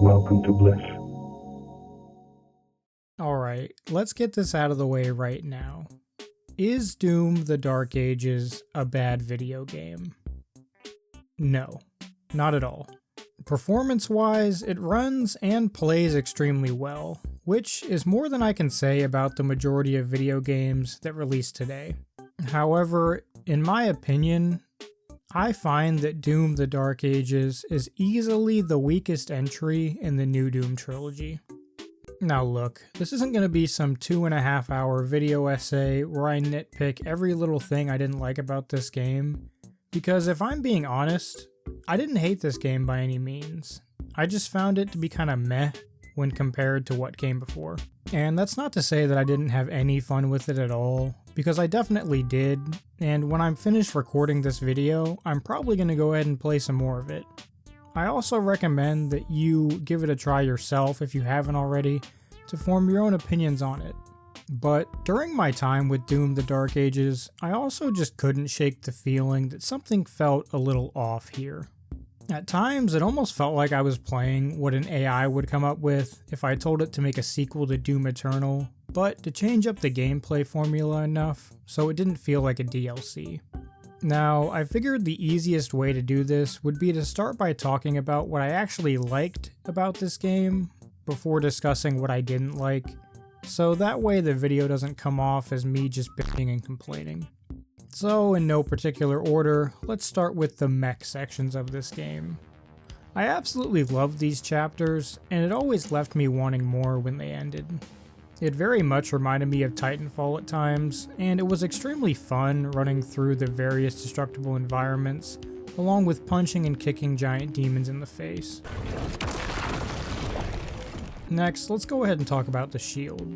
Welcome to Bliss. Alright, let's get this out of the way right now. Is Doom the Dark Ages a bad video game? No, not at all. Performance-wise, it runs and plays extremely well, which is more than I can say about the majority of video games that release today. However, in my opinion, I find that Doom the Dark Ages is easily the weakest entry in the new Doom trilogy. Now look, this isn't going to be some 2.5 hour video essay where I nitpick every little thing I didn't like about this game, because if I'm being honest, I didn't hate this game by any means. I just found it to be kinda meh when compared to what came before. And that's not to say that I didn't have any fun with it at all, because I definitely did, and when I'm finished recording this video, I'm probably going to go ahead and play some more of it. I also recommend that you give it a try yourself if you haven't already, to form your own opinions on it. But during my time with Doom the Dark Ages, I also just couldn't shake the feeling that something felt a little off here. At times, it almost felt like I was playing what an AI would come up with if I told it to make a sequel to Doom Eternal, but to change up the gameplay formula enough so it didn't feel like a DLC. Now, I figured the easiest way to do this would be to start by talking about what I actually liked about this game before discussing what I didn't like, so that way the video doesn't come off as me just bitching and complaining. So, in no particular order, let's start with the mech sections of this game. I absolutely loved these chapters, and it always left me wanting more when they ended. It very much reminded me of Titanfall at times, and it was extremely fun running through the various destructible environments, along with punching and kicking giant demons in the face. Next, let's go ahead and talk about the shield.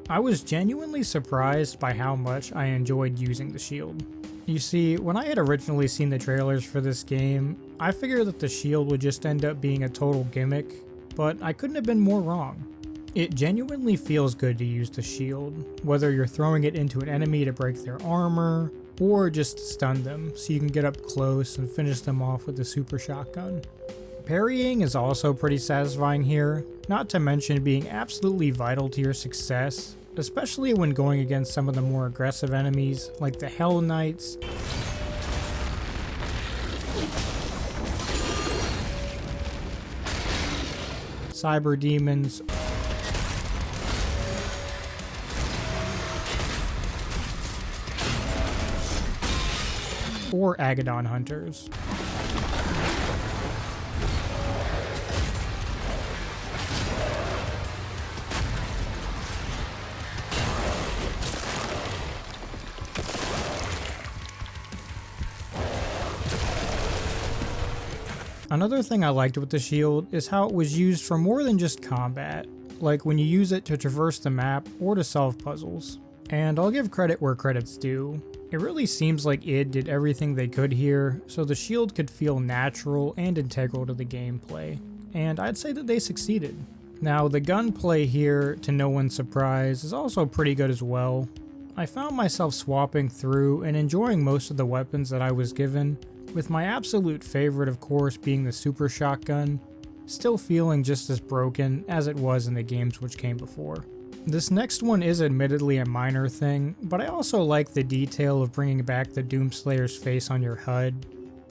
I was genuinely surprised by how much I enjoyed using the shield. You see, when I had originally seen the trailers for this game, I figured that the shield would just end up being a total gimmick, but I couldn't have been more wrong. It genuinely feels good to use the shield, whether you're throwing it into an enemy to break their armor, or just stun them so you can get up close and finish them off with the super shotgun. Parrying is also pretty satisfying here, not to mention being absolutely vital to your success, especially when going against some of the more aggressive enemies like the Hell Knights, Cyber Demons, or Agadon Hunters. Another thing I liked with the shield is how it was used for more than just combat, like when you use it to traverse the map or to solve puzzles. And I'll give credit where credit's due. It really seems like id did everything they could here, so the shield could feel natural and integral to the gameplay, and I'd say that they succeeded. Now, the gunplay here, to no one's surprise, is also pretty good as well. I found myself swapping through and enjoying most of the weapons that I was given, with my absolute favorite of course being the super shotgun, still feeling just as broken as it was in the games which came before. This next one is admittedly a minor thing, but I also like the detail of bringing back the Doomslayer's face on your HUD.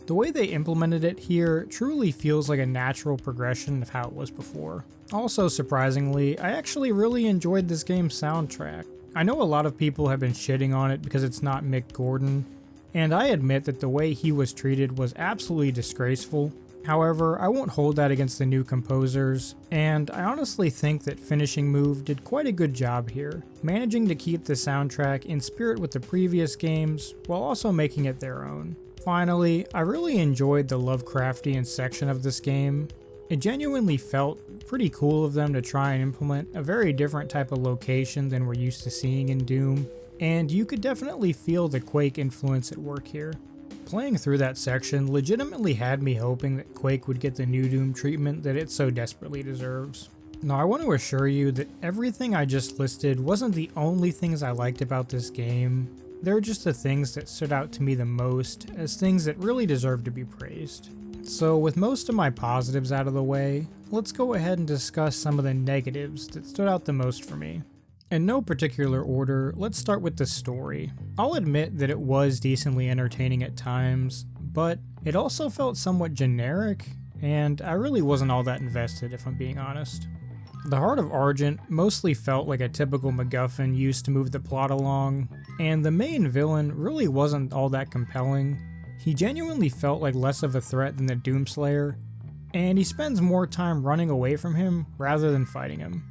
The way they implemented it here truly feels like a natural progression of how it was before. Also surprisingly, I actually really enjoyed this game's soundtrack. I know a lot of people have been shitting on it because it's not Mick Gordon, and I admit that the way he was treated was absolutely disgraceful. However, I won't hold that against the new composers, and I honestly think that Finishing Move did quite a good job here, managing to keep the soundtrack in spirit with the previous games, while also making it their own. Finally, I really enjoyed the Lovecraftian section of this game. It genuinely felt pretty cool of them to try and implement a very different type of location than we're used to seeing in Doom, and you could definitely feel the Quake influence at work here. Playing through that section legitimately had me hoping that Quake would get the new Doom treatment that it so desperately deserves. Now, I want to assure you that everything I just listed wasn't the only things I liked about this game. They're just the things that stood out to me the most as things that really deserve to be praised. So with most of my positives out of the way, let's go ahead and discuss some of the negatives that stood out the most for me. In no particular order, let's start with the story. I'll admit that it was decently entertaining at times, but it also felt somewhat generic, and I really wasn't all that invested if I'm being honest. The Heart of Argent mostly felt like a typical MacGuffin used to move the plot along, and the main villain really wasn't all that compelling. He genuinely felt like less of a threat than the Doomslayer, and he spends more time running away from him rather than fighting him.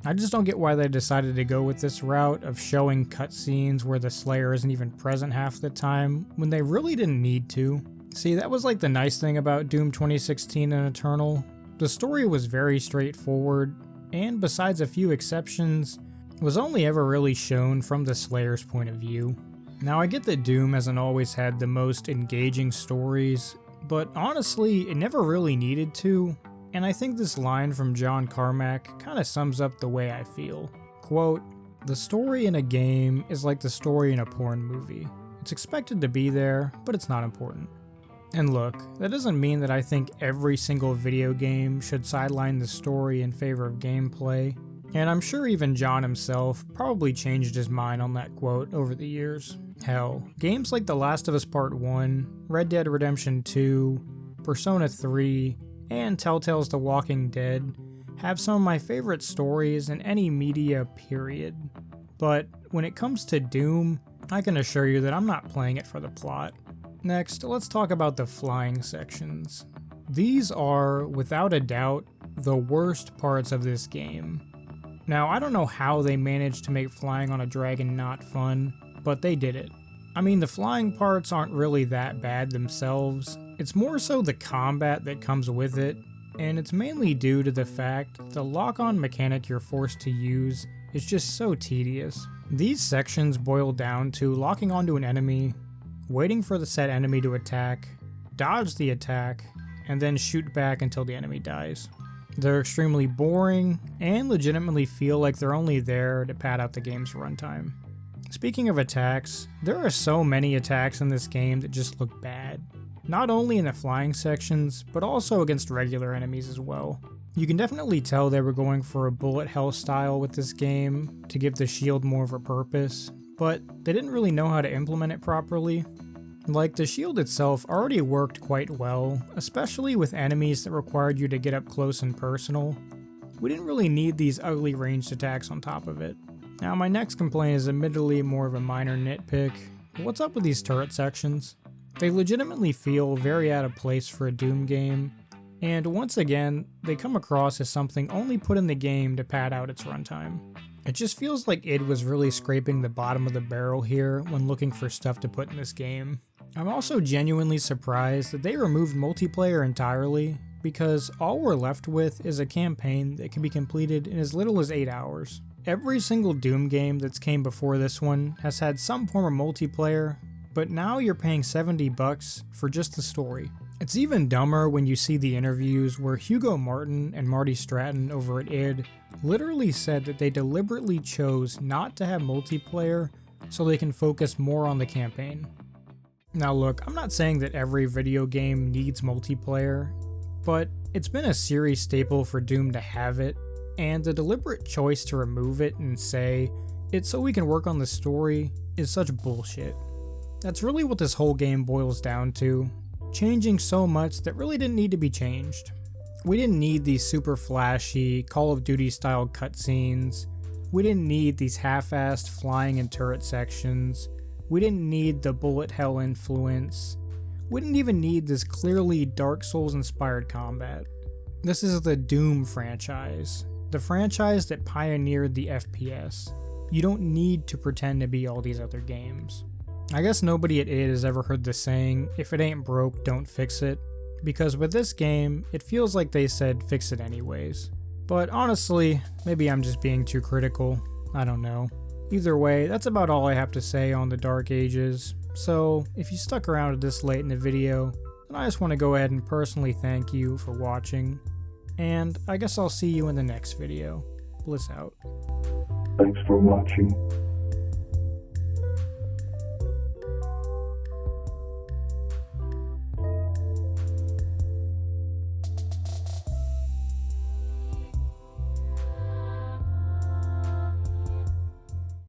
I just don't get why they decided to go with this route of showing cutscenes where the Slayer isn't even present half the time, when they really didn't need to. See, that was like the nice thing about Doom 2016 and Eternal. The story was very straightforward, and besides a few exceptions, was only ever really shown from the Slayer's point of view. Now I get that Doom hasn't always had the most engaging stories, but honestly, it never really needed to, and I think this line from John Carmack kinda sums up the way I feel. Quote, "The story in a game is like the story in a porn movie. It's expected to be there, but it's not important." And look, that doesn't mean that I think every single video game should sideline the story in favor of gameplay, and I'm sure even John himself probably changed his mind on that quote over the years. Hell, games like The Last of Us Part 1, Red Dead Redemption 2, Persona 3, and Telltale's The Walking Dead have some of my favorite stories in any media period. But when it comes to Doom, I can assure you that I'm not playing it for the plot. Next, let's talk about the flying sections. These are, without a doubt, the worst parts of this game. Now, I don't know how they managed to make flying on a dragon not fun, but they did it. I mean, the flying parts aren't really that bad themselves, it's more so the combat that comes with it, and it's mainly due to the fact the lock-on mechanic you're forced to use is just so tedious. These sections boil down to locking onto an enemy, waiting for the said enemy to attack, dodge the attack, and then shoot back until the enemy dies. They're extremely boring, and legitimately feel like they're only there to pad out the game's runtime. Speaking of attacks, there are so many attacks in this game that just look bad. Not only in the flying sections, but also against regular enemies as well. You can definitely tell they were going for a bullet hell style with this game to give the shield more of a purpose, but they didn't really know how to implement it properly. Like, the shield itself already worked quite well, especially with enemies that required you to get up close and personal. We didn't really need these ugly ranged attacks on top of it. Now, my next complaint is admittedly more of a minor nitpick, but what's up with these turret sections? They legitimately feel very out of place for a Doom game, and once again, they come across as something only put in the game to pad out its runtime. It just feels like id was really scraping the bottom of the barrel here when looking for stuff to put in this game. I'm also genuinely surprised that they removed multiplayer entirely, because all we're left with is a campaign that can be completed in as little as 8 hours. Every single Doom game that's came before this one has had some form of multiplayer, but now you're paying $70 for just the story. It's even dumber when you see the interviews where Hugo Martin and Marty Stratton over at id literally said that they deliberately chose not to have multiplayer so they can focus more on the campaign. Now look, I'm not saying that every video game needs multiplayer, but it's been a series staple for Doom to have it, and the deliberate choice to remove it and say it's so we can work on the story is such bullshit. That's really what this whole game boils down to, changing so much that really didn't need to be changed. We didn't need these super flashy Call of Duty style cutscenes, we didn't need these half-assed flying and turret sections, we didn't need the bullet hell influence, we didn't even need this clearly Dark Souls inspired combat. This is the Doom franchise, the franchise that pioneered the FPS. You don't need to pretend to be all these other games. I guess nobody at id has ever heard the saying, if it ain't broke, don't fix it, because with this game, it feels like they said fix it anyways. But honestly, maybe I'm just being too critical, I don't know. Either way, that's about all I have to say on the Dark Ages, so if you stuck around to this late in the video, then I just want to go ahead and personally thank you for watching, and I guess I'll see you in the next video. Bliss out. Thanks for watching.